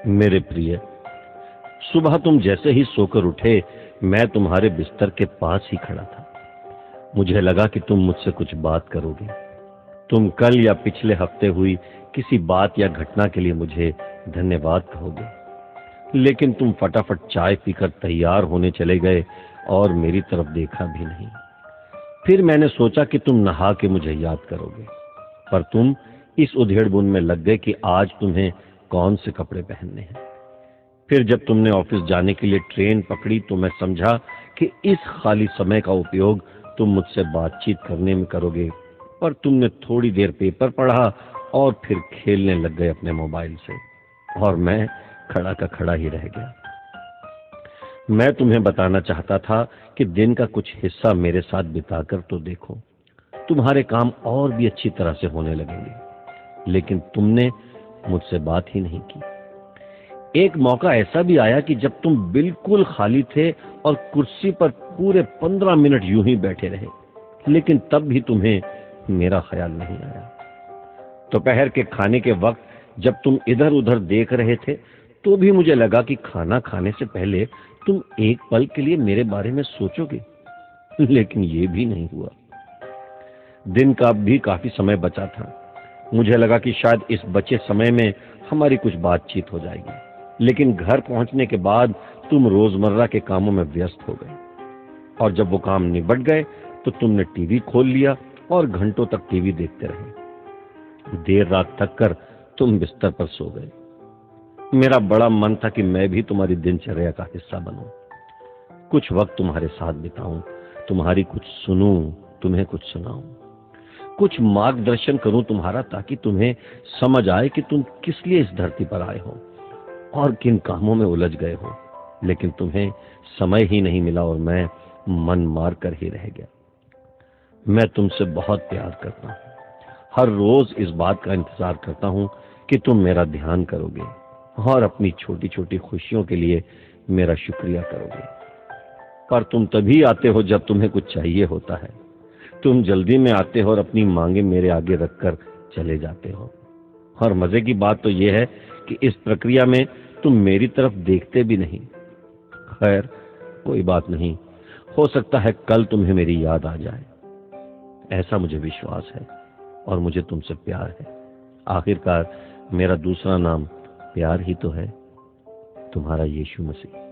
मेरे प्रिय, सुबह तुम जैसे ही सोकर उठे, मैं तुम्हारे बिस्तर के पास ही खड़ा था। मुझे लगा कि तुम मुझसे कुछ बात करोगे। तुम कल या पिछले हफ्ते हुई किसी बात या घटना के लिए मुझे धन्यवाद कहोगे, लेकिन तुम फटाफट चाय पीकर तैयार होने चले गए और मेरी तरफ देखा भी नहीं। फिर मैंने सोचा कि तुम नहा के मुझे याद करोगे, पर तुम इस उधेड़बुन में लग गए कि आज तुम्हें कौन से कपड़े पहनने हैं। फिर जब तुमने ऑफिस जाने के लिए ट्रेन पकड़ी तो मैं समझा कि इस खाली समय का उपयोग तुम मुझसे बातचीत करने में करोगे, पर तुमने थोड़ी देर पेपर पढ़ा और फिर खेलने लग गए अपने मोबाइल से, और मैं खड़ा का खड़ा ही रह गया। मैं तुम्हें बताना चाहता था कि दिन का कुछ हिस्सा मेरे साथ बिताकर तो देखो, तुम्हारे काम और भी अच्छी तरह से होने लगेंगे, लेकिन तुमने मुझसे बात ही नहीं की। एक मौका ऐसा भी आया कि जब तुम बिल्कुल खाली थे और कुर्सी पर पूरे 15 मिनट यूं ही बैठे रहे, लेकिन तब भी तुम्हें मेरा ख्याल नहीं आया। दोपहर के खाने के वक्त जब तुम इधर उधर देख रहे थे, तो भी मुझे लगा कि खाना खाने से पहले तुम एक पल के लिए मेरे बारे में सोचोगे, लेकिन ये भी नहीं हुआ। दिन का भी काफी समय बचा था। मुझे लगा कि शायद इस बचे समय में हमारी कुछ बातचीत हो जाएगी, लेकिन घर पहुंचने के बाद तुम रोजमर्रा के कामों में व्यस्त हो गए, और जब वो काम निबट गए तो तुमने टीवी खोल लिया और घंटों तक टीवी देखते रहे। देर रात तक कर तुम बिस्तर पर सो गए। मेरा बड़ा मन था कि मैं भी तुम्हारी दिनचर्या का हिस्सा बनूं, कुछ वक्त तुम्हारे साथ बिताऊं, तुम्हारी कुछ सुनूं, तुम्हें कुछ सुनाऊं, कुछ मार्गदर्शन करूं तुम्हारा, ताकि तुम्हें समझ आए कि तुम किस लिए इस धरती पर आए हो और किन कामों में उलझ गए हो। लेकिन तुम्हें समय ही नहीं मिला और मैं मन मार कर ही रह गया। मैं तुमसे बहुत प्यार करता हूं, हर रोज इस बात का इंतजार करता हूं कि तुम मेरा ध्यान करोगे और अपनी छोटी छोटी खुशियों के लिए मेरा शुक्रिया करोगे। पर तुम तभी आते हो जब तुम्हें कुछ चाहिए होता है। तुम जल्दी में आते हो और अपनी मांगे मेरे आगे रखकर चले जाते हो। और मजे की बात तो यह है कि इस प्रक्रिया में तुम मेरी तरफ देखते भी नहीं। खैर, कोई बात नहीं, हो सकता है कल तुम्हें मेरी याद आ जाए। ऐसा मुझे विश्वास है और मुझे तुमसे प्यार है। आखिरकार मेरा दूसरा नाम प्यार ही तो है, तुम्हारा यीशु मसीह।